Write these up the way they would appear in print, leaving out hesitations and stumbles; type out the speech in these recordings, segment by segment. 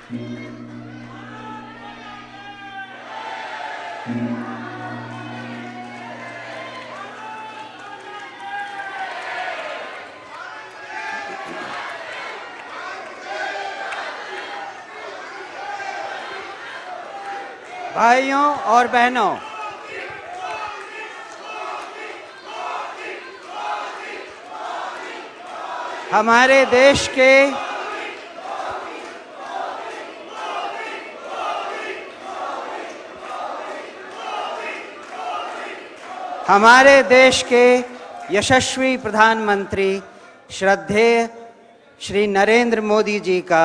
भाइयों और बहनों, हमारे देश के यशस्वी प्रधानमंत्री श्रद्धेय श्री नरेंद्र मोदी जी का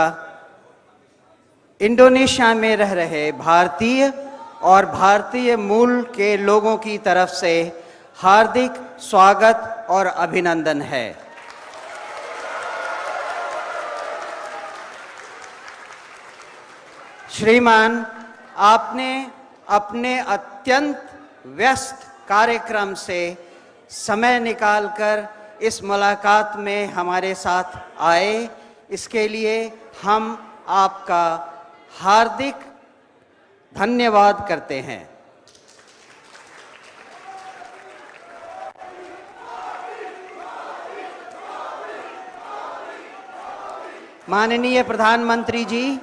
इंडोनेशिया में रह रहे भारतीय और भारतीय मूल के लोगों की तरफ से हार्दिक स्वागत और अभिनंदन है। श्रीमान, आपने अपने अत्यंत व्यस्त कार्यक्रम से समय निकालकर इस मुलाकात में हमारे साथ आए, इसके लिए हम आपका हार्दिक धन्यवाद करते हैं। माननीय प्रधानमंत्री जी,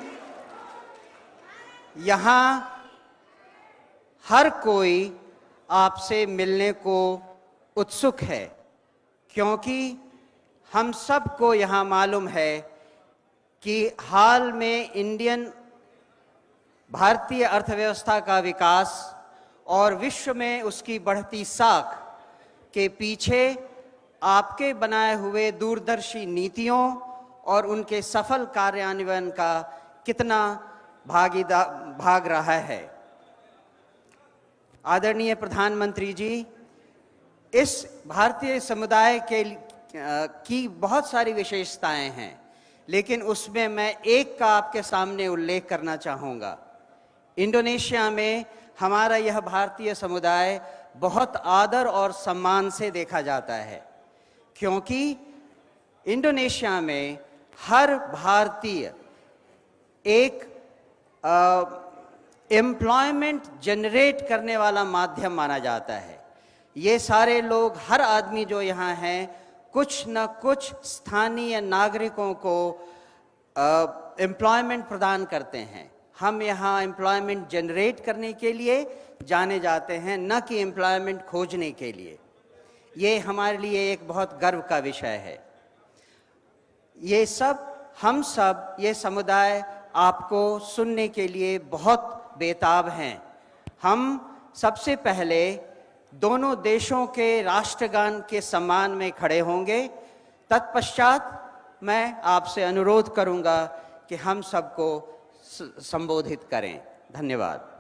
यहाँ हर कोई आपसे मिलने को उत्सुक है, क्योंकि हम सबको यहाँ मालूम है कि हाल में भारतीय अर्थव्यवस्था का विकास और विश्व में उसकी बढ़ती साख के पीछे आपके बनाए हुए दूरदर्शी नीतियों और उनके सफल कार्यान्वयन का कितना भाग रहा है। आदरणीय प्रधानमंत्री जी, इस भारतीय समुदाय की बहुत सारी विशेषताएं हैं, लेकिन उसमें मैं एक का आपके सामने उल्लेख करना चाहूँगा। इंडोनेशिया में हमारा यह भारतीय समुदाय बहुत आदर और सम्मान से देखा जाता है, क्योंकि इंडोनेशिया में हर भारतीय एक एम्प्लॉयमेंट जनरेट करने वाला माध्यम माना जाता है। ये सारे लोग, हर आदमी जो यहाँ हैं, कुछ न कुछ स्थानीय नागरिकों को एम्प्लॉयमेंट प्रदान करते हैं। हम यहाँ एम्प्लॉयमेंट जनरेट करने के लिए जाने जाते हैं, न कि एम्प्लॉयमेंट खोजने के लिए। ये हमारे लिए एक बहुत गर्व का विषय है। हम सब ये समुदाय आपको सुनने के लिए बहुत बेताब हैं। हम सबसे पहले दोनों देशों के राष्ट्रगान के सम्मान में खड़े होंगे। तत्पश्चात मैं आपसे अनुरोध करूंगा कि हम सबको संबोधित करें। धन्यवाद।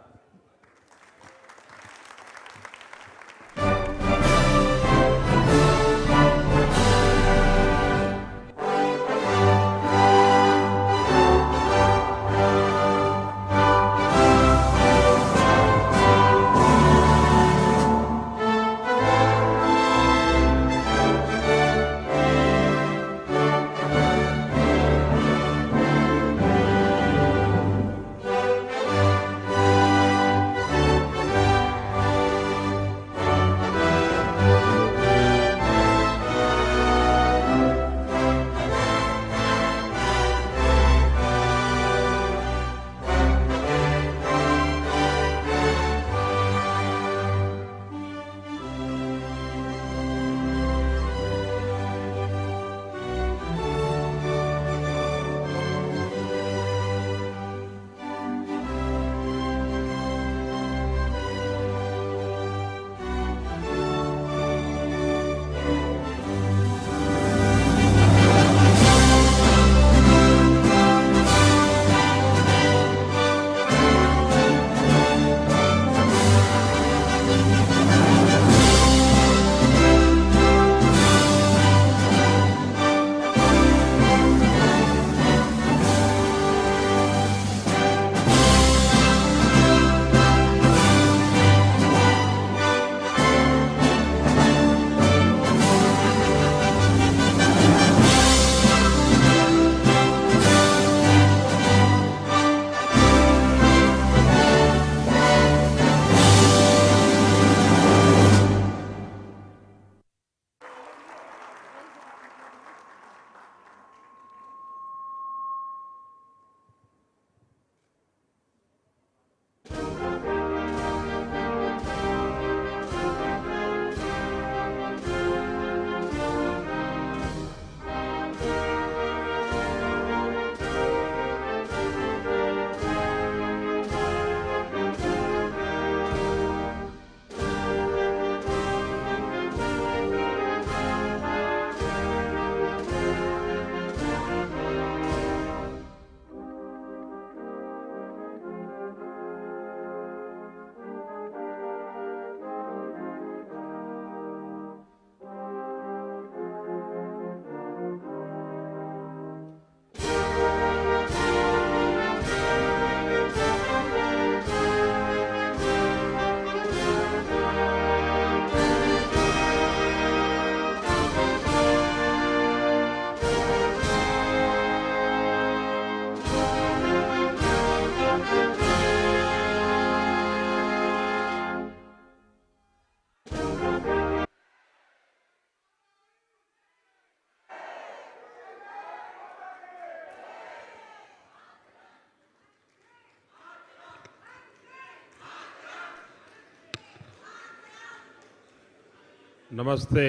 नमस्ते,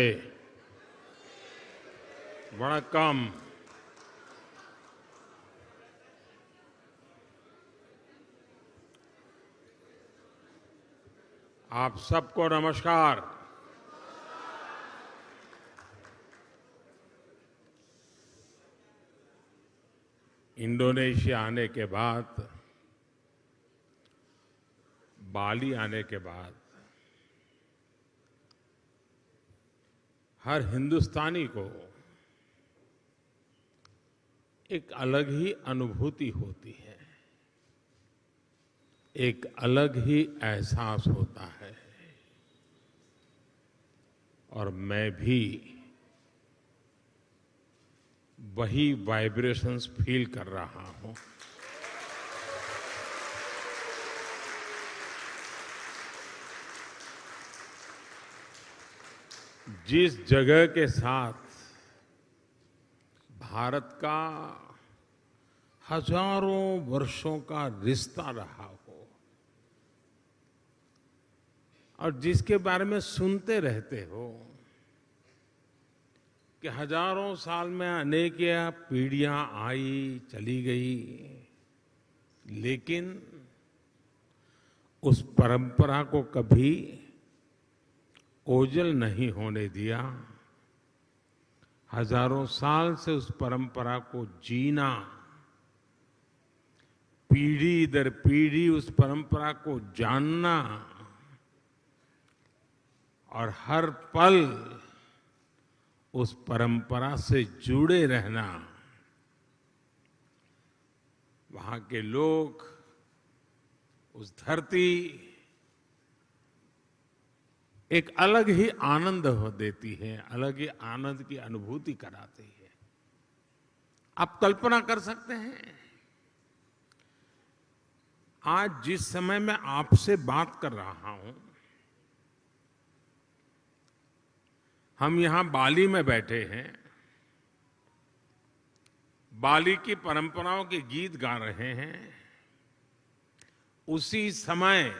वणक्कम। आप सबको नमस्कार। इंडोनेशिया आने के बाद, बाली आने के बाद हर हिंदुस्तानी को एक अलग ही अनुभूति होती है, एक अलग ही एहसास होता है। और मैं भी वही वाइब्रेशंस फील कर रहा हूं। जिस जगह के साथ भारत का हजारों वर्षों का रिश्ता रहा हो और जिसके बारे में सुनते रहते हो कि हजारों साल में अनेक पीढ़ियां आई चली गई, लेकिन उस परंपरा को कभी ओझल नहीं होने दिया। हजारों साल से उस परंपरा को जीना, पीढ़ी दर पीढ़ी उस परंपरा को जानना और हर पल उस परंपरा से जुड़े रहना, वहां के लोग, उस धरती एक अलग ही आनंद देती है, अलग ही आनंद की अनुभूति कराती है। आप कल्पना कर सकते हैं, आज जिस समय मैं आपसे बात कर रहा हूं, हम यहां बाली में बैठे हैं, बाली की परंपराओं के गीत गा रहे हैं। उसी समय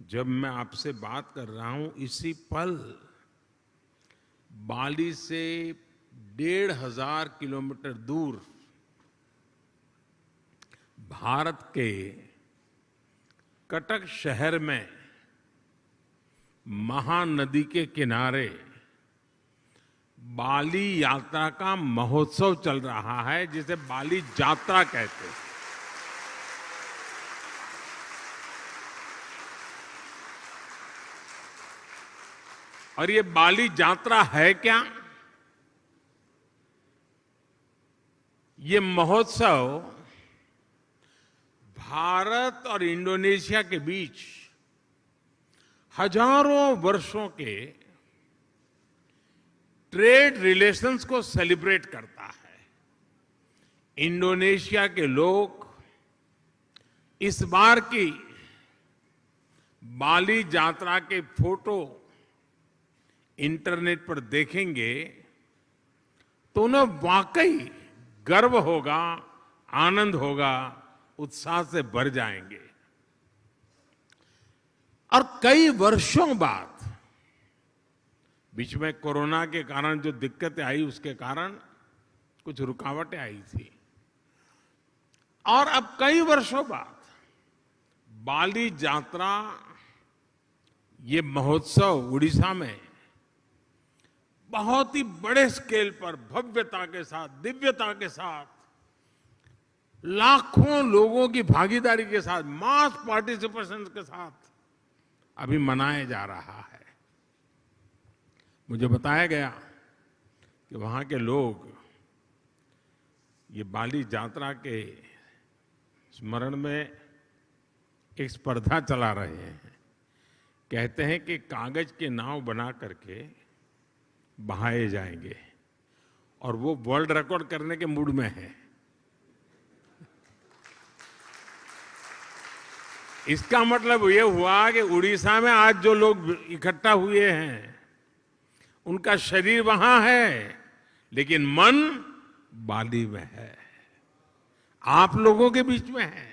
जब मैं आपसे बात कर रहा हूं, इसी पल बाली से 1500 किलोमीटर दूर भारत के कटक शहर में महानदी के किनारे बाली यात्रा का महोत्सव चल रहा है, जिसे बाली यात्रा कहते हैं। और ये बाली यात्रा है क्या? ये महोत्सव भारत और इंडोनेशिया के बीच हजारों वर्षों के ट्रेड रिलेशंस को सेलिब्रेट करता है। इंडोनेशिया के लोग इस बार की बाली यात्रा के फोटो इंटरनेट पर देखेंगे तो उन्हें वाकई गर्व होगा, आनंद होगा, उत्साह से भर जाएंगे। और कई वर्षों बाद, बीच में कोरोना के कारण जो दिक्कतें आई, उसके कारण कुछ रुकावटें आई थी, और अब कई वर्षों बाद बाली यात्रा, ये महोत्सव उड़ीसा में बहुत ही बड़े स्केल पर भव्यता के साथ, दिव्यता के साथ, लाखों लोगों की भागीदारी के साथ, मास पार्टिसिपेशन के साथ अभी मनाया जा रहा है। मुझे बताया गया कि वहां के लोग ये बाली यात्रा के स्मरण में एक स्पर्धा चला रहे हैं। कहते हैं कि कागज के नाव बना करके बहाए जाएंगे, और वो वर्ल्ड रिकॉर्ड करने के मूड में है। इसका मतलब ये हुआ कि उड़ीसा में आज जो लोग इकट्ठा हुए हैं, उनका शरीर वहां है, लेकिन मन बाली में है, आप लोगों के बीच में है।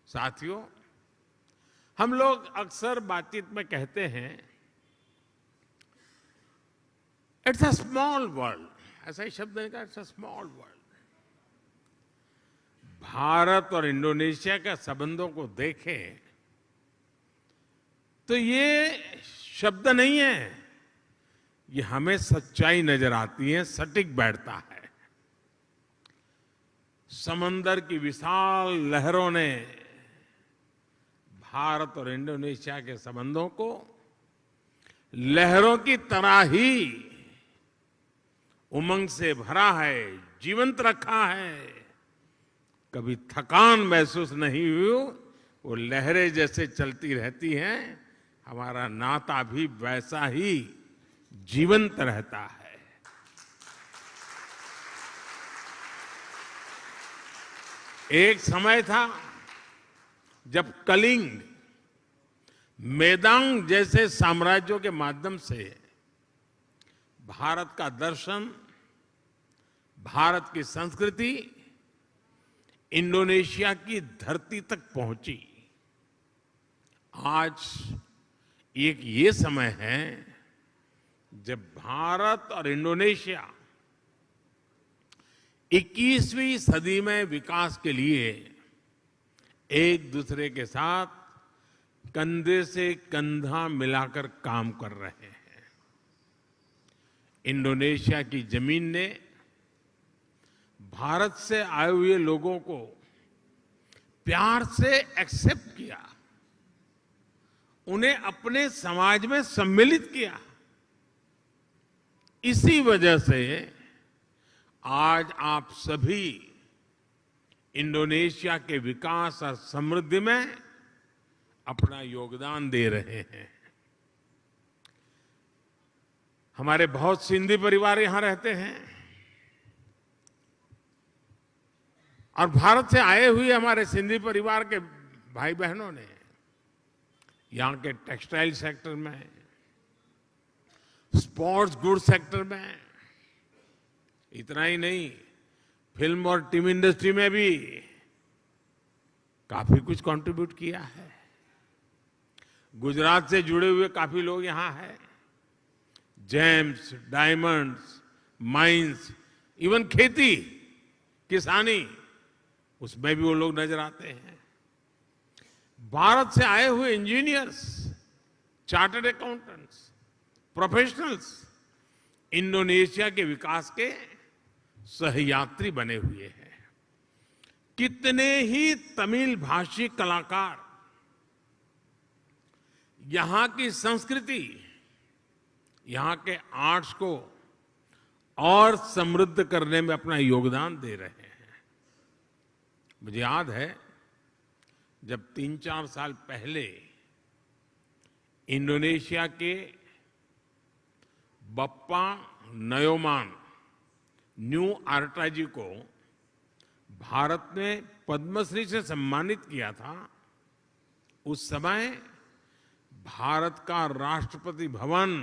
साथियों, हम लोग अक्सर बातचीत में कहते हैं इट्स अ स्मॉल वर्ल्ड, ऐसा ही शब्द है, it's a small world. Bharat और इंडोनेशिया के संबंधों को देखें तो ये शब्द नहीं है, ये हमें सच्चाई नजर आती है, सटीक बैठता है। समंदर की विशाल लहरों ने भारत और इंडोनेशिया के संबंधों को लहरों की तरह ही उमंग से भरा है, जीवंत रखा है। कभी थकान महसूस नहीं हुई, वो लहरें जैसे चलती रहती हैं, हमारा नाता भी वैसा ही जीवंत रहता है। एक समय था जब कलिंग, मेदांग जैसे साम्राज्यों के माध्यम से भारत का दर्शन, भारत की संस्कृति इंडोनेशिया की धरती तक पहुंची। आज एक ये समय है जब भारत और इंडोनेशिया 21वीं सदी में विकास के लिए एक दूसरे के साथ कंधे से कंधा मिलाकर काम कर रहे हैं। इंडोनेशिया की जमीन ने भारत से आए हुए लोगों को प्यार से एक्सेप्ट किया, उन्हें अपने समाज में सम्मिलित किया। इसी वजह से आज आप सभी इंडोनेशिया के विकास और समृद्धि में अपना योगदान दे रहे हैं। हमारे बहुत सिंधी परिवार यहां रहते हैं और भारत से आए हुए हमारे सिंधी परिवार के भाई बहनों ने यहां के टेक्सटाइल सेक्टर में, स्पोर्ट्स गुड सेक्टर में, इतना ही नहीं, फिल्म और टीवी इंडस्ट्री में भी काफी कुछ कंट्रीब्यूट किया है। गुजरात से जुड़े हुए काफी लोग यहां हैं। जेम्स, डायमंड्स, माइंस, इवन खेती, किसानी, उसमें भी वो लोग नजर आते हैं। भारत से आए हुए engineers, chartered accountants, professionals Indonesia के विकास के सहयात्री बने हुए हैं। कितने ही तमिल भाषी कलाकार यहां की संस्कृति, यहां के आर्ट्स को और समृद्ध करने में अपना योगदान दे रहे हैं। मुझे याद है जब 3-4 साल पहले इंडोनेशिया के बप्पा नयोमान न्यू आर्टा जी को भारत ने पद्मश्री से सम्मानित किया था, उस समय भारत का राष्ट्रपति भवन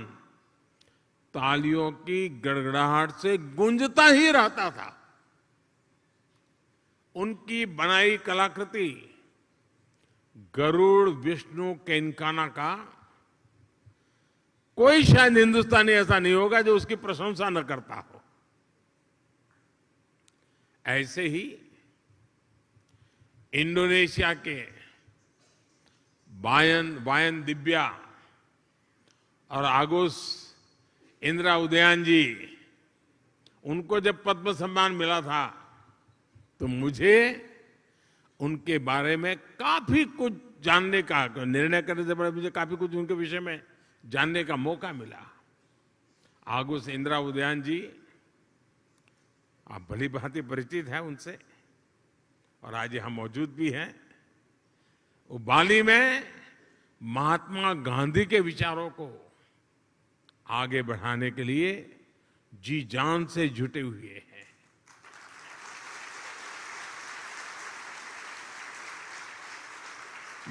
तालियों की गड़गड़ाहट से गूंजता ही रहता था। उनकी बनाई कलाकृति गरुड़ विष्णु केनकाना का कोई शायद हिंदुस्तानी ऐसा नहीं होगा जो उसकी प्रशंसा न करता हो। ऐसे ही इंडोनेशिया के वायन दिव्या और आगुस इंदिरा उदयन जी, उनको जब पद्म सम्मान मिला था तो मुझे उनके बारे में काफी कुछ जानने का, निर्णय करने से पहले मुझे काफी कुछ उनके विषय में जानने का मौका मिला। आगुस इंदिरा उदयन जी, आप भली भांति परिचित हैं उनसे, और आज यहाँ मौजूद भी हैं। वो बाली में महात्मा गांधी के विचारों को आगे बढ़ाने के लिए जी जान से जुटे हुए हैं।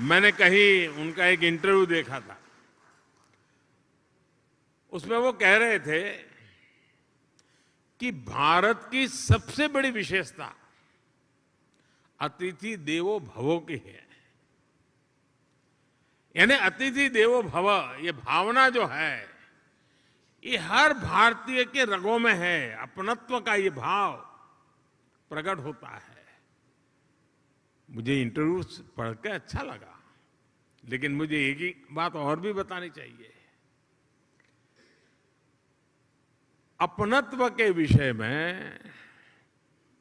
मैंने कहीं उनका एक इंटरव्यू देखा था, उसमें वो कह रहे थे कि भारत की सबसे बड़ी विशेषता अतिथि देवो भव की है। यानी अतिथि देवो भव, ये भावना जो है, ये हर भारतीय के रगों में है। अपनत्व का ये भाव प्रकट होता है। मुझे इंटरव्यू पढ़ के अच्छा लगा, लेकिन मुझे एक ही बात और भी बतानी चाहिए। अपनत्व के विषय में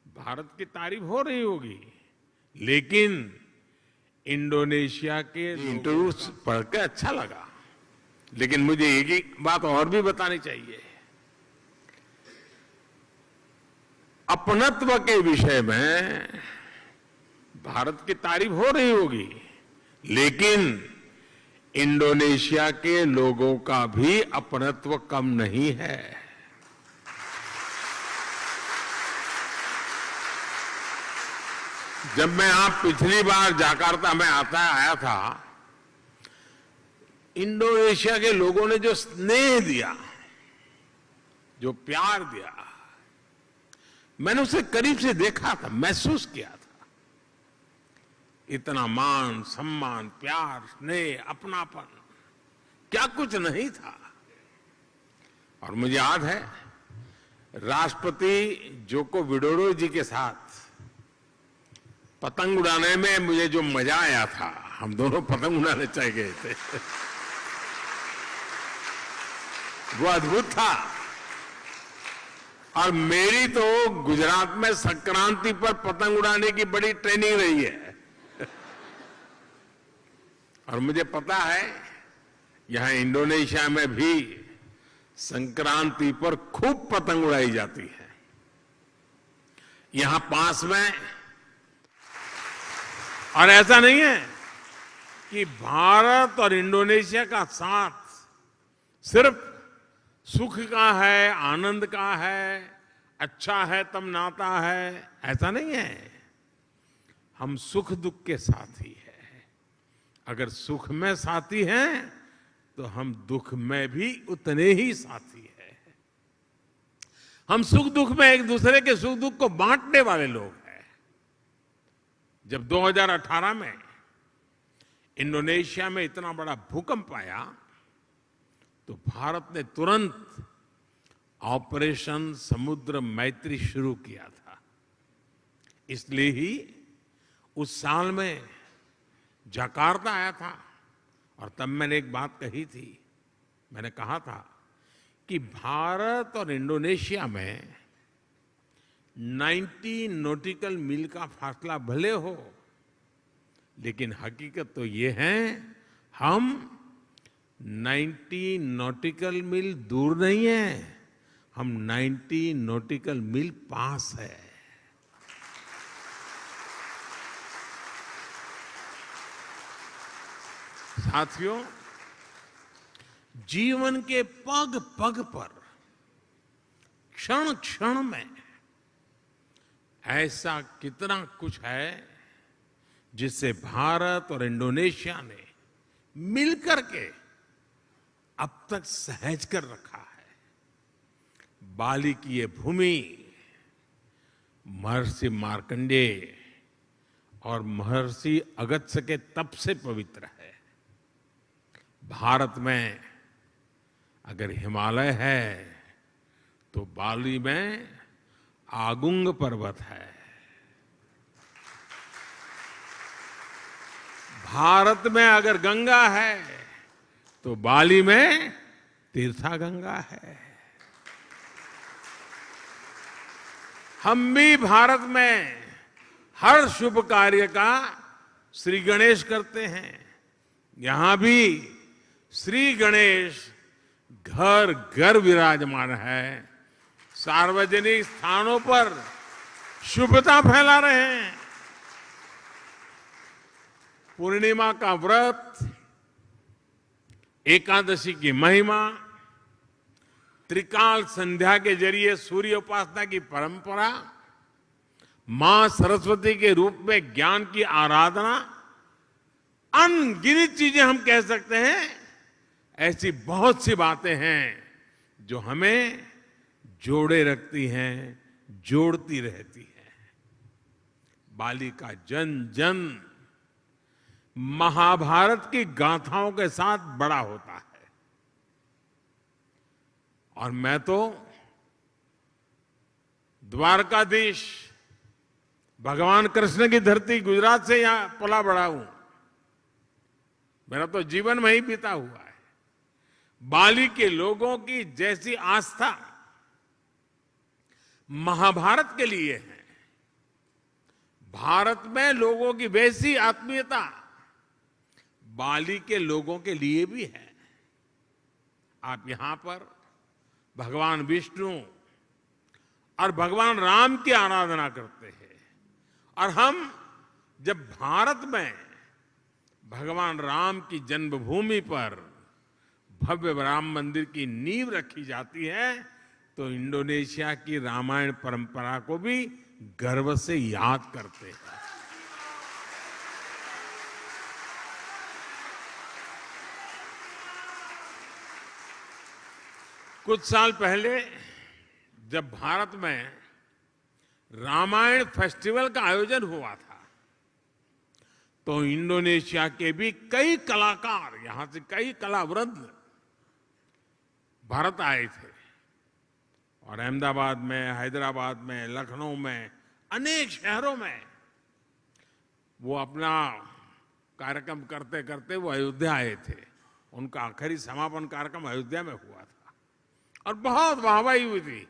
भारत की तारीफ हो रही होगी, लेकिन इंडोनेशिया के इंटरव्यू पढ़ के अच्छा लगा, लेकिन मुझे एक ही बात और भी बतानी चाहिए। अपनत्व के विषय में भारत की तारीफ हो रही होगी, लेकिन इंडोनेशिया के लोगों का भी अपनत्व कम नहीं है। जब मैं पिछली बार जाकार्ता में आया था, इंडोनेशिया के लोगों ने जो स्नेह दिया, जो प्यार दिया, मैंने उसे करीब से देखा था, महसूस किया था। इतना मान, सम्मान, प्यार, स्नेह, अपनापन, क्या कुछ नहीं था। और मुझे याद है, राष्ट्रपति जोको विडोडो जी के साथ पतंग उड़ाने में मुझे जो मजा आया था, हम दोनों पतंग उड़ाने चले गए थे, वो अद्भुत था। और मेरी तो गुजरात में संक्रांति पर पतंग उड़ाने की बड़ी ट्रेनिंग रही है। और मुझे पता है, यहां इंडोनेशिया में भी संक्रांति पर खूब पतंग उड़ाई जाती है। यहां पास में, और ऐसा नहीं है कि भारत और इंडोनेशिया का साथ सिर्फ सुख का है, आनंद का है, अच्छा है तब नाता है, ऐसा नहीं है। हम सुख दुख के साथी हैं। अगर सुख में साथी हैं तो हम दुख में भी उतने ही साथी हैं। हम सुख दुख में एक दूसरे के सुख दुख को बांटने वाले लोग हैं। जब 2018 में इंडोनेशिया में इतना बड़ा भूकंप आया, तो भारत ने तुरंत ऑपरेशन समुद्र मैत्री शुरू किया था। इसलिए ही उस साल में जकार्ता आया था, और तब मैंने एक बात कही थी। मैंने कहा था कि भारत और इंडोनेशिया में 90 नॉटिकल मील का फासला भले हो, लेकिन हकीकत तो ये है, हम 90 नॉटिकल मील दूर नहीं है, हम 90 नॉटिकल मील पास है। साथियों, जीवन के पग पग पर, क्षण क्षण में ऐसा कितना कुछ है जिससे भारत और इंडोनेशिया ने मिलकर के अब तक सहज कर रखा है। बाली की ये भूमि महर्षि मार्कंडेय और महर्षि अगस्त्य के तप से पवित्र है। भारत में अगर हिमालय है तो बाली में आगुंग पर्वत है। भारत में अगर गंगा है तो बाली में तीर्था गंगा है। हम भी भारत में हर शुभ कार्य का श्री गणेश करते हैं। यहां भी श्री गणेश घर घर विराजमान है। सार्वजनिक स्थानों पर शुभता फैला रहे हैं। पूर्णिमा का व्रत, एकादशी की महिमा, त्रिकाल संध्या के जरिए सूर्य उपासना की परंपरा, मां सरस्वती के रूप में ज्ञान की आराधना, अनगिनत चीजें हम कह सकते हैं। ऐसी बहुत सी बातें हैं जो हमें जोड़े रखती हैं, जोड़ती रहती हैं। बाली का जन जन महाभारत की गाथाओं के साथ बड़ा होता है। और मैं तो द्वारकाधीश भगवान कृष्ण की धरती गुजरात से यहां पला बड़ा हूं। मेरा तो जीवन वहीं बीता हुआ है। बाली के लोगों की जैसी आस्था महाभारत के लिए है, भारत में लोगों की वैसी आत्मीयता बाली के लोगों के लिए भी है। आप यहां पर भगवान विष्णु और भगवान राम की आराधना करते हैं, और हम जब भारत में भगवान राम की जन्मभूमि पर भव्य राम मंदिर की नींव रखी जाती है, तो इंडोनेशिया की रामायण परंपरा को भी गर्व से याद करते हैं। कुछ साल पहले जब भारत में रामायण फेस्टिवल का आयोजन हुआ था, तो इंडोनेशिया के भी कई कलाकार, यहां से कई कलावृंद भारत आए थे, और अहमदाबाद में, हैदराबाद में, लखनऊ में, अनेक शहरों में वो अपना कार्यक्रम करते करते वो अयोध्या आए थे। उनका आखिरी समापन कार्यक्रम अयोध्या में हुआ था और बहुत वाहवाही हुई थी।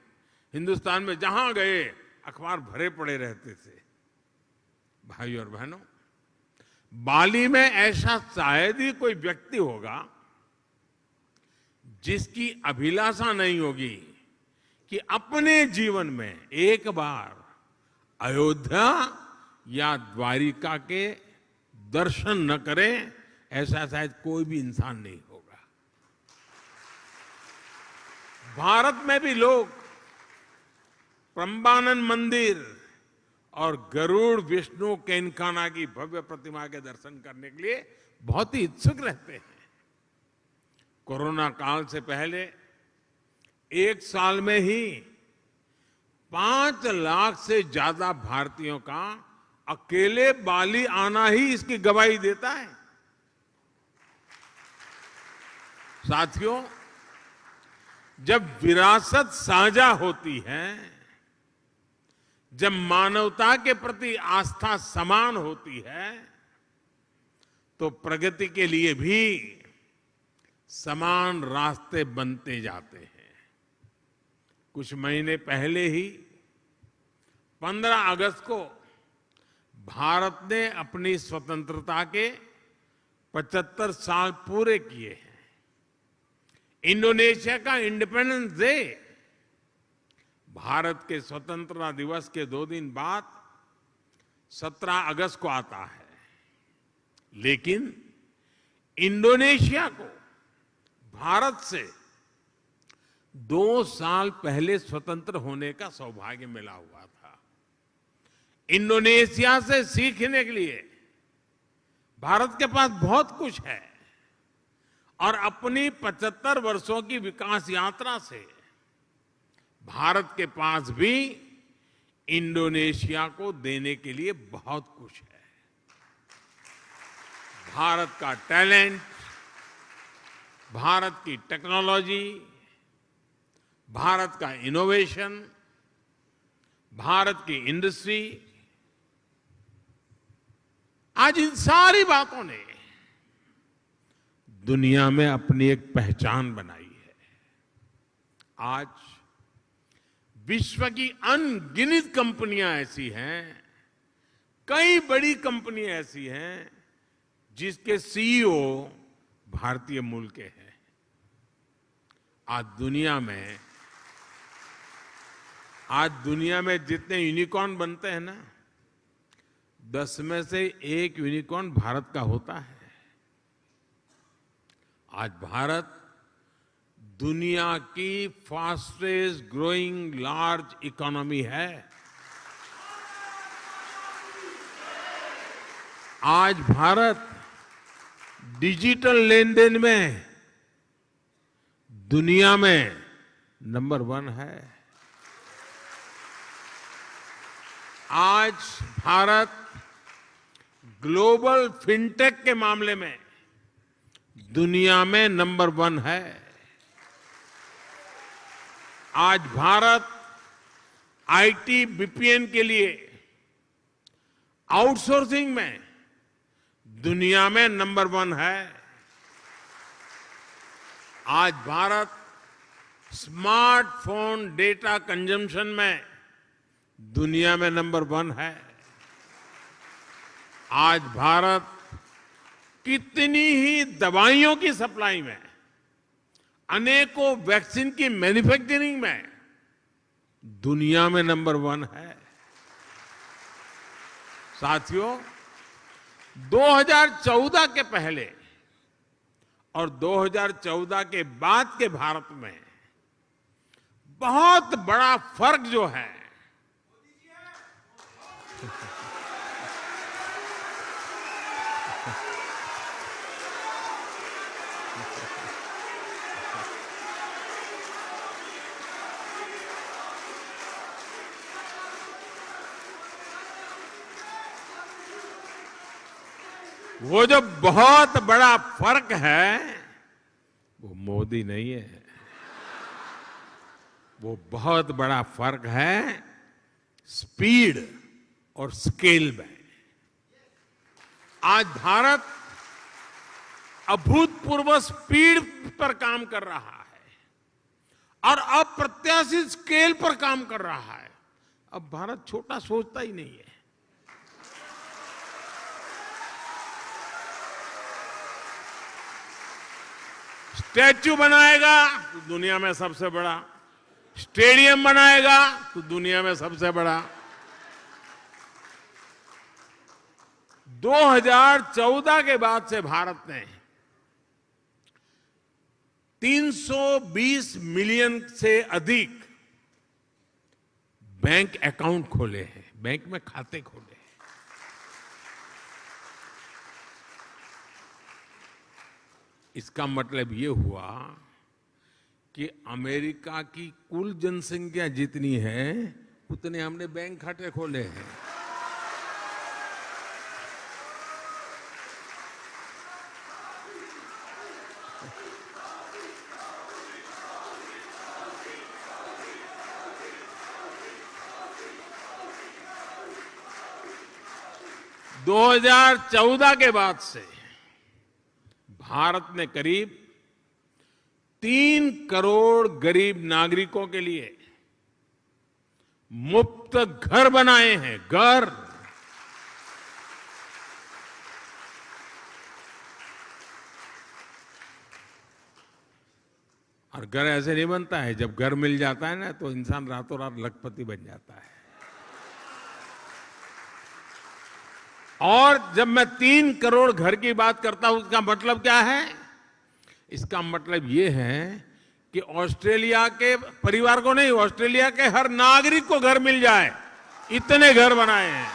हिंदुस्तान में जहां गए अखबार भरे पड़े रहते थे। भाई और बहनों, बाली में ऐसा शायद ही कोई व्यक्ति होगा जिसकी अभिलाषा नहीं होगी कि अपने जीवन में एक बार अयोध्या या द्वारिका के दर्शन न करें, ऐसा शायद कोई भी इंसान नहीं होगा। भारत में भी लोग प्रम्बानन मंदिर और गरुड़ विष्णु केनकाना की भव्य प्रतिमा के दर्शन करने के लिए बहुत ही इच्छुक रहते हैं। कोरोना काल से पहले एक साल में ही 5 लाख से ज्यादा भारतीयों का अकेले बाली आना ही इसकी गवाही देता है। साथियों, जब विरासत साझा होती है, जब मानवता के प्रति आस्था समान होती है, तो प्रगति के लिए भी समान रास्ते बनते जाते हैं। कुछ महीने पहले ही 15 अगस्त को भारत ने अपनी स्वतंत्रता के 75 साल पूरे किए हैं। इंडोनेशिया का इंडिपेंडेंस डे भारत के स्वतंत्रता दिवस के 2 दिन बाद 17 अगस्त को आता है, लेकिन इंडोनेशिया को भारत से 2 साल पहले स्वतंत्र होने का सौभाग्य मिला हुआ था। इंडोनेशिया से सीखने के लिए भारत के पास बहुत कुछ है, और अपनी 75 वर्षों की विकास यात्रा से भारत के पास भी इंडोनेशिया को देने के लिए बहुत कुछ है। भारत का टैलेंट, भारत की टेक्नोलॉजी, भारत का इनोवेशन, भारत की इंडस्ट्री, आज इन सारी बातों ने दुनिया में अपनी एक पहचान बनाई है। आज विश्व की अनगिनत कंपनियां ऐसी हैं, कई बड़ी कंपनियां ऐसी हैं जिसके सीईओ भारतीय मूल के हैं। आज दुनिया में जितने यूनिकॉर्न बनते हैं ना, 10 में से 1 यूनिकॉर्न भारत का होता है। आज भारत दुनिया की फास्टेस्ट ग्रोइंग लार्ज इकोनॉमी है। आज भारत डिजिटल लेन देन में दुनिया में नंबर 1 है। आज भारत ग्लोबल फिनटेक के मामले में दुनिया में नंबर 1 है। आज भारत आईटी बीपीएन के लिए आउटसोर्सिंग में दुनिया में नंबर 1 है। आज भारत स्मार्टफोन डेटा कंजम्पशन में दुनिया में नंबर 1 है। आज भारत कितनी ही दवाइयों की सप्लाई में, अनेकों वैक्सीन की मैन्युफैक्चरिंग में दुनिया में नंबर 1 है। साथियों, 2014 के पहले और 2014 के बाद के भारत में बहुत बड़ा फर्क जो है, वो जो बहुत बड़ा फर्क है वो मोदी नहीं है, वो बहुत बड़ा फर्क है स्पीड और स्केल में। आज भारत अभूतपूर्व स्पीड पर काम कर रहा है और अप्रत्याशित स्केल पर काम कर रहा है। अब भारत छोटा सोचता ही नहीं है। स्टैच्यू बनाएगा तो दुनिया में सबसे बड़ा, स्टेडियम बनाएगा तो दुनिया में सबसे बड़ा। 2014 के बाद से भारत ने 320 मिलियन से अधिक बैंक अकाउंट खोले हैं, बैंक में खाते खोले हैं। इसका मतलब ये हुआ कि अमेरिका की कुल जनसंख्या जितनी है उतने हमने बैंक खाते खोले हैं। दो 2014 के बाद से भारत ने करीब 3 करोड़ गरीब नागरिकों के लिए मुफ्त घर बनाए हैं। घर और घर ऐसे नहीं बनता है, जब घर मिल जाता है ना तो इंसान रातों रात लखपति बन जाता है। और जब मैं 3 करोड़ घर की बात करता हूं, उसका मतलब क्या है? इसका मतलब यह है कि ऑस्ट्रेलिया के परिवार को नहीं, ऑस्ट्रेलिया के हर नागरिक को घर मिल जाए, इतने घर बनाए हैं।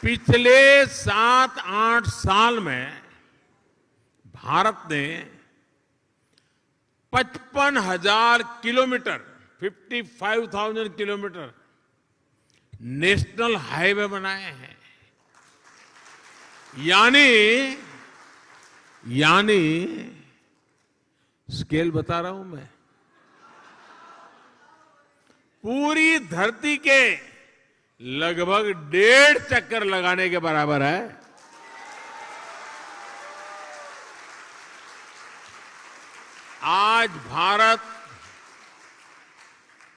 पिछले 7-8 साल में भारत ने 55,000 किलोमीटर 55,000 किलोमीटर नेशनल हाईवे बनाए हैं। यानी स्केल बता रहा हूं मैं, पूरी धरती के लगभग 1.5 चक्कर लगाने के बराबर है। आज भारत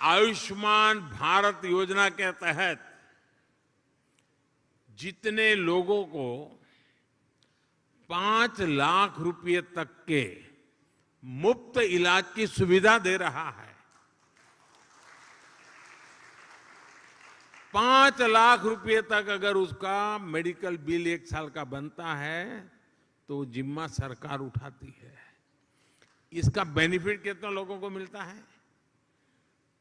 आयुष्मान भारत योजना के तहत जितने लोगों को 5 लाख रुपए तक के मुफ्त इलाज की सुविधा दे रहा है, 5 लाख रुपए तक अगर उसका मेडिकल बिल 1 साल का बनता है तो जिम्मा सरकार उठाती है। इसका बेनिफिट कितना लोगों को मिलता है?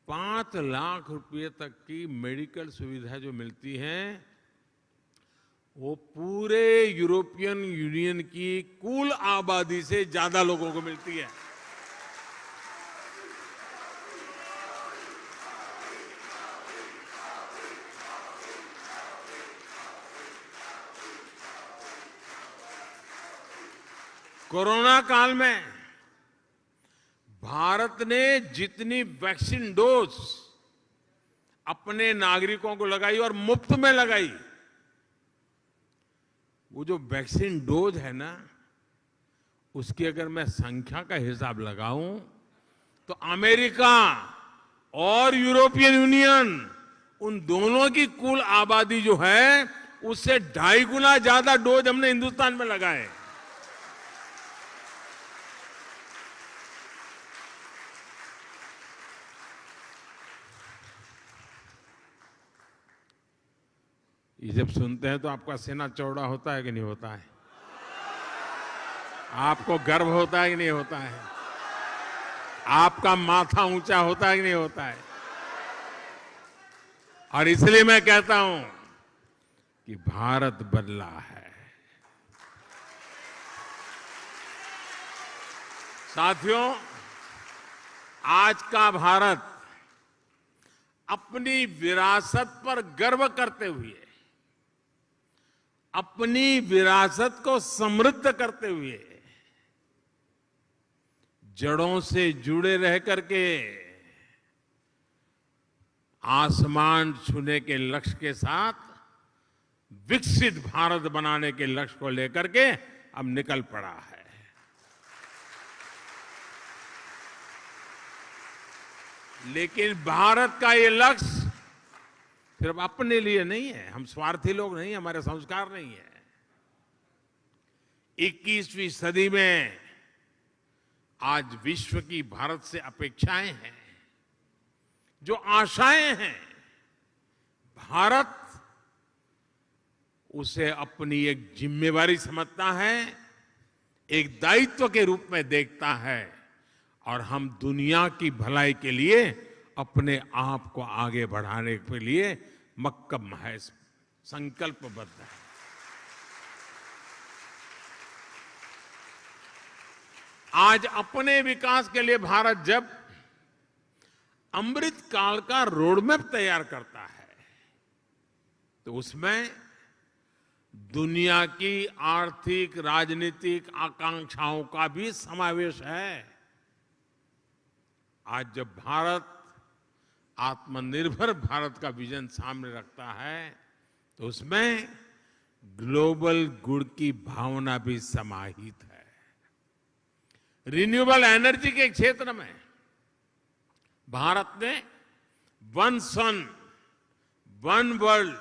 5 लाख रुपए तक की मेडिकल सुविधा जो मिलती है वो पूरे यूरोपियन यूनियन की कुल आबादी से ज्यादा लोगों को मिलती है। कोरोना काल में भारत ने जितनी वैक्सीन डोज अपने नागरिकों को लगाई और मुफ्त में लगाई, वो जो वैक्सीन डोज है ना, उसकी अगर मैं संख्या का हिसाब लगाऊं तो अमेरिका और यूरोपियन यूनियन, उन दोनों की कुल आबादी जो है उससे 2.5 गुना ज्यादा डोज हमने हिंदुस्तान में लगाए। ये जब सुनते हैं तो आपका सीना चौड़ा होता है कि नहीं होता है? आपको गर्व होता है कि नहीं होता है? आपका माथा ऊंचा होता है कि नहीं होता है? और इसलिए मैं कहता हूं कि भारत बदला है। साथियों, आज का भारत अपनी विरासत पर गर्व करते हुए, अपनी विरासत को समृद्ध करते हुए, जड़ों से जुड़े रह करके आसमान छूने के लक्ष्य के साथ विकसित भारत बनाने के लक्ष्य को लेकर के अब निकल पड़ा है। लेकिन भारत का ये लक्ष्य सिर्फ अपने लिए नहीं है, हम स्वार्थी लोग नहीं, हमारे संस्कार नहीं है। 21वीं सदी में आज विश्व की भारत से अपेक्षाएं हैं, जो आशाएं हैं, भारत उसे अपनी एक जिम्मेवारी समझता है, एक दायित्व के रूप में देखता है, और हम दुनिया की भलाई के लिए अपने आप को आगे बढ़ाने के लिए मक्कम है, संकल्पबद्ध है। आज अपने विकास के लिए भारत जब अमृत काल का रोडमैप तैयार करता है, तो उसमें दुनिया की आर्थिक राजनीतिक आकांक्षाओं का भी समावेश है। आज जब भारत आत्मनिर्भर भारत का विजन सामने रखता है, तो उसमें ग्लोबल गुड की भावना भी समाहित है। रिन्यूएबल एनर्जी के क्षेत्र में भारत ने वन सन, वन वर्ल्ड,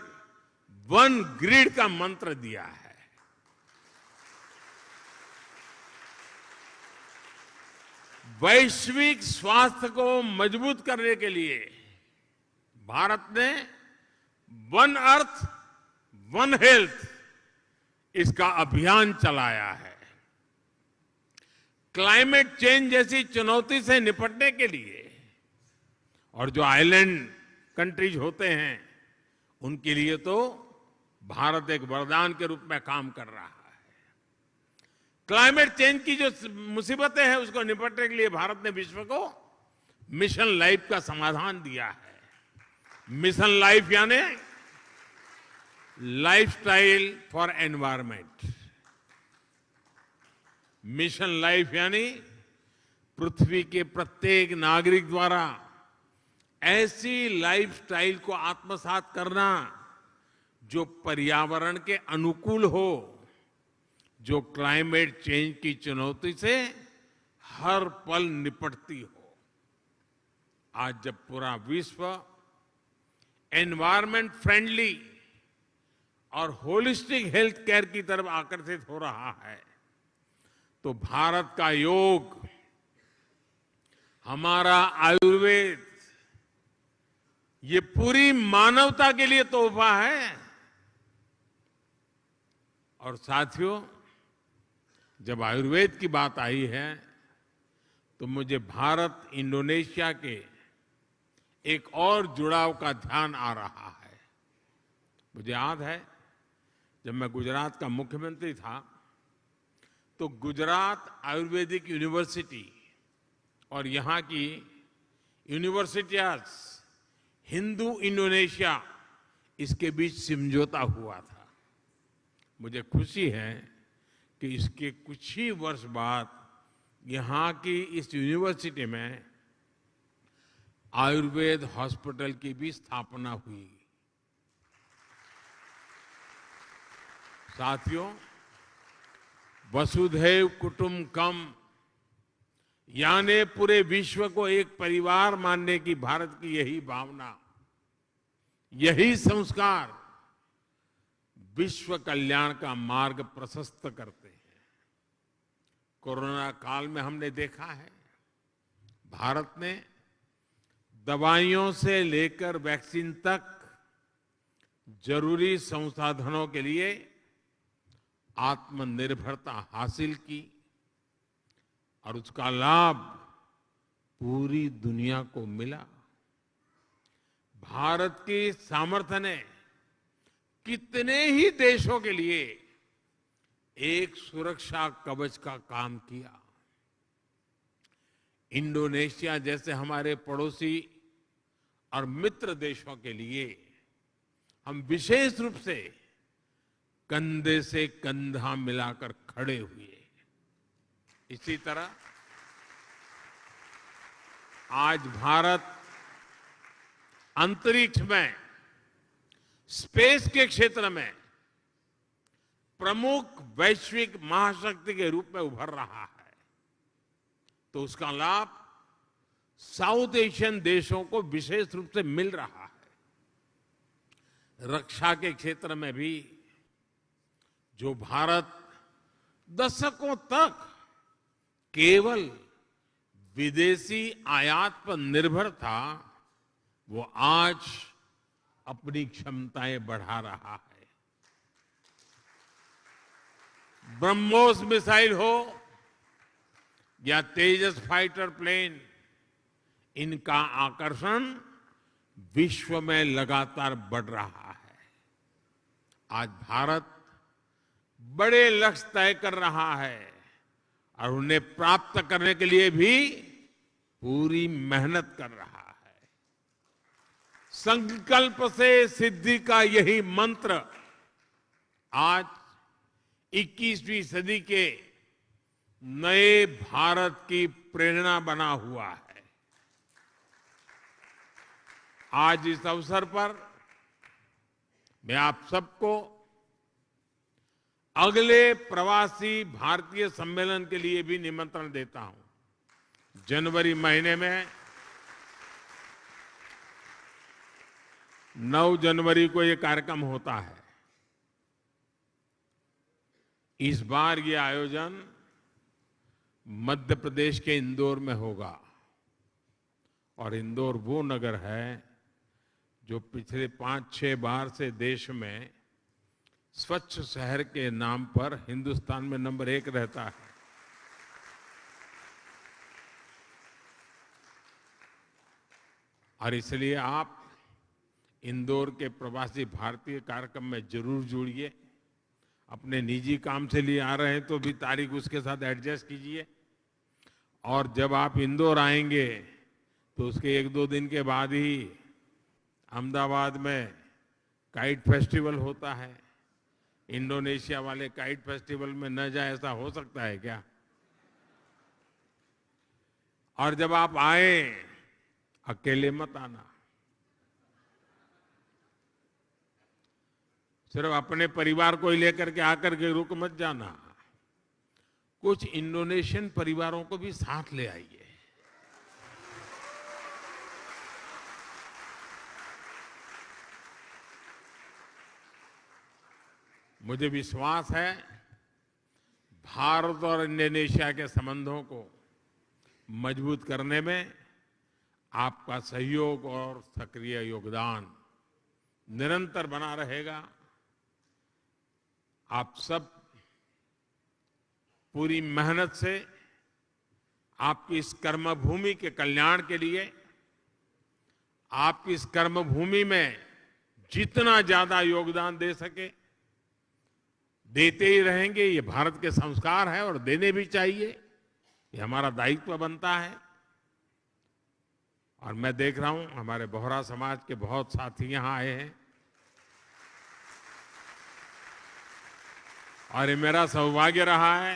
वन ग्रिड का मंत्र दिया है। वैश्विक स्वास्थ्य को मजबूत करने के लिए भारत ने वन अर्थ, वन हेल्थ, इसका अभियान चलाया है। क्लाइमेट चेंज जैसी चुनौती से निपटने के लिए, और जो आइलैंड कंट्रीज होते हैं उनके लिए तो भारत एक वरदान के रूप में काम कर रहा है। क्लाइमेट चेंज की जो मुसीबतें हैं उसको निपटने के लिए भारत ने विश्व को मिशन लाइफ का समाधान दिया है। मिशन लाइफ यानी lifestyle for environment. Mission life यानी पृथ्वी के प्रत्येक नागरिक द्वारा ऐसी लाइफस्टाइल को आत्मसात करना जो पर्यावरण के अनुकूल हो, जो क्लाइमेट चेंज की चुनौती से हर पल निपटती हो। आज जब पूरा विश्व एनवायरमेंट फ्रेंडली और होलिस्टिक हेल्थ केयर की तरफ आकर्षित हो रहा है, तो भारत का योग, हमारा आयुर्वेद, ये पूरी मानवता के लिए तोहफा है। और साथियों, जब आयुर्वेद की बात आई है तो मुझे भारत इंडोनेशिया के एक और जुड़ाव का ध्यान आ रहा है। मुझे याद है जब मैं गुजरात का मुख्यमंत्री था तो गुजरात आयुर्वेदिक यूनिवर्सिटी और यहाँ की यूनिवर्सिटीज, हिंदू इंडोनेशिया, इसके बीच समझौता हुआ था। मुझे खुशी है कि इसके कुछ ही वर्ष बाद यहाँ की इस यूनिवर्सिटी में आयुर्वेद हॉस्पिटल की भी स्थापना हुई। साथियों, वसुधैव कुटुंबकम यानी पूरे विश्व को एक परिवार मानने की भारत की यही भावना, यही संस्कार विश्व कल्याण का मार्ग प्रशस्त करते हैं। कोरोना काल में हमने देखा है, भारत ने दवाइयों से लेकर वैक्सीन तक जरूरी संसाधनों के लिए आत्मनिर्भरता हासिल की और उसका लाभ पूरी दुनिया को मिला। भारत की सामर्थ्य ने कितने ही देशों के लिए एक सुरक्षा कवच का काम किया। इंडोनेशिया जैसे हमारे पड़ोसी और मित्र देशों के लिए हम विशेष रूप से कंधे से कंधा मिलाकर खड़े हुए। इसी तरह आज भारत अंतरिक्ष में, स्पेस के क्षेत्र में प्रमुख वैश्विक महाशक्ति के रूप में उभर रहा है, तो उसका लाभ साउथ एशियन देशों को विशेष रूप से मिल रहा है। रक्षा के क्षेत्र में भी जो भारत दशकों तक केवल विदेशी आयात पर निर्भर था, वो आज अपनी क्षमताएं बढ़ा रहा है। ब्रह्मोस मिसाइल हो या तेजस फाइटर प्लेन, इनका आकर्षण विश्व में लगातार बढ़ रहा है। आज भारत बड़े लक्ष्य तय कर रहा है और उन्हें प्राप्त करने के लिए भी पूरी मेहनत कर रहा है। संकल्प से सिद्धि का यही मंत्र आज 21वीं सदी के नए भारत की प्रेरणा बना हुआ है। आज इस अवसर पर मैं आप सबको अगले प्रवासी भारतीय सम्मेलन के लिए भी निमंत्रण देता हूं। जनवरी महीने में 9 जनवरी को यह कार्यक्रम होता है। इस बार ये आयोजन मध्य प्रदेश के इंदौर में होगा और इंदौर वो नगर है जो पिछले 5-6 बार से देश में स्वच्छ शहर के नाम पर हिंदुस्तान में नंबर 1 रहता है। और इसलिए आप इंदौर के प्रवासी भारतीय कार्यक्रम में जरूर जुड़िए। अपने निजी काम से लिए आ रहे हैं तो भी तारीख उसके साथ एडजस्ट कीजिए। और जब आप इंदौर आएंगे तो उसके 1-2 दिन के बाद ही अहमदाबाद में काइट फेस्टिवल होता है। इंडोनेशिया वाले काइट फेस्टिवल में न जाए ऐसा हो सकता है क्या? और जब आप आए, अकेले मत आना, सिर्फ अपने परिवार को ही लेकर के आकर के रुक मत जाना। कुछ इंडोनेशियन परिवारों को भी साथ ले आइए। मुझे विश्वास है भारत और इंडोनेशिया के संबंधों को मजबूत करने में आपका सहयोग और सक्रिय योगदान निरंतर बना रहेगा। आप सब पूरी मेहनत से आपकी इस कर्मभूमि के कल्याण के लिए, आपकी इस कर्मभूमि में जितना ज्यादा योगदान दे सके देते ही रहेंगे। ये भारत के संस्कार है और देने भी चाहिए, ये हमारा दायित्व बनता है। और मैं देख रहा हूं हमारे बोहरा समाज के बहुत साथी यहां आए हैं और ये मेरा सौभाग्य रहा है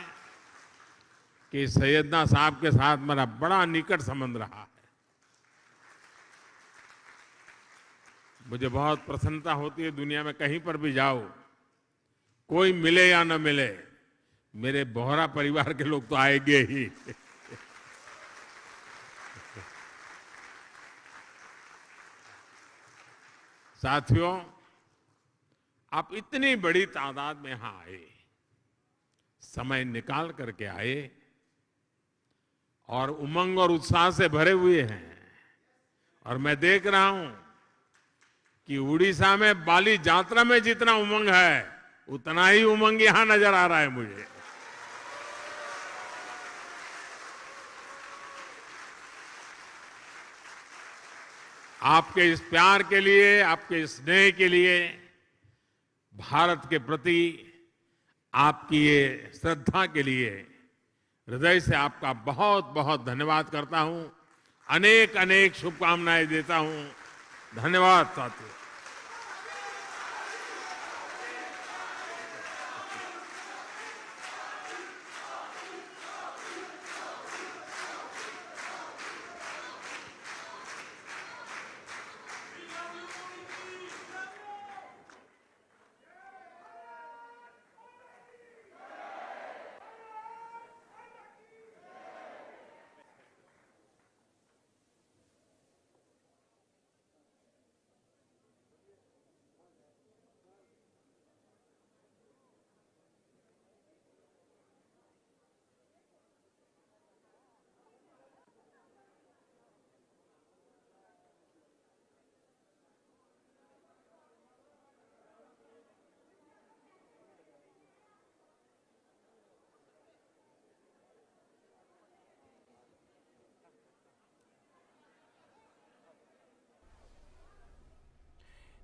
कि सैयदना साहब के साथ मेरा बड़ा निकट संबंध रहा है। मुझे बहुत प्रसन्नता होती है, दुनिया में कहीं पर भी जाओ, कोई मिले या न मिले, मेरे बोहरा परिवार के लोग तो आएंगे ही। साथियों, आप इतनी बड़ी तादाद में यहां आए, समय निकाल करके आए और उमंग और उत्साह से भरे हुए हैं। और मैं देख रहा हूं कि उड़ीसा में बाली यात्रा में जितना उमंग है, उतना ही उमंग यहां नजर आ रहा है मुझे। आपके इस प्यार के लिए, आपके इस स्नेह के लिए, भारत के प्रति आपकी ये श्रद्धा के लिए हृदय से आपका बहुत बहुत धन्यवाद करता हूं। अनेक अनेक शुभकामनाएं देता हूं। धन्यवाद साथियों।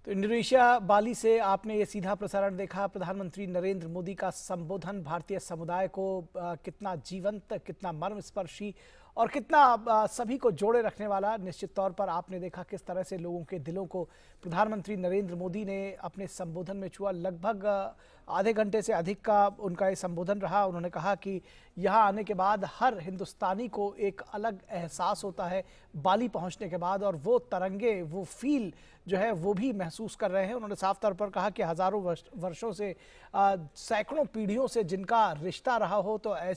तो इंडोनेशिया बाली से आपने ये सीधा प्रसारण देखा। प्रधानमंत्री नरेंद्र मोदी का संबोधन भारतीय समुदाय को कितना जीवंत, कितना मर्मस्पर्शी और कितना सभी को जोड़े रखने वाला निश्चित तौर पर आपने देखा किस तरह से लोगों के दिलों को प्रधानमंत्री नरेंद्र मोदी ने अपने संबोधन में छुआ। लगभग आधे घंटे से अधिक का उनका ये संबोधन रहा। उन्होंने कहा कि यहाँ आने के बाद हर हिंदुस्तानी को एक अलग एहसास होता है बाली पहुँचने के बाद, और वो तरंगे, वो फील जो है वो भी महसूस कर रहे हैं। उन्होंने साफ तौर पर कहा कि हजारों वर्षों से, सैकड़ों पीढ़ियों से जिनका रिश्ता रहा हो, तो ऐसे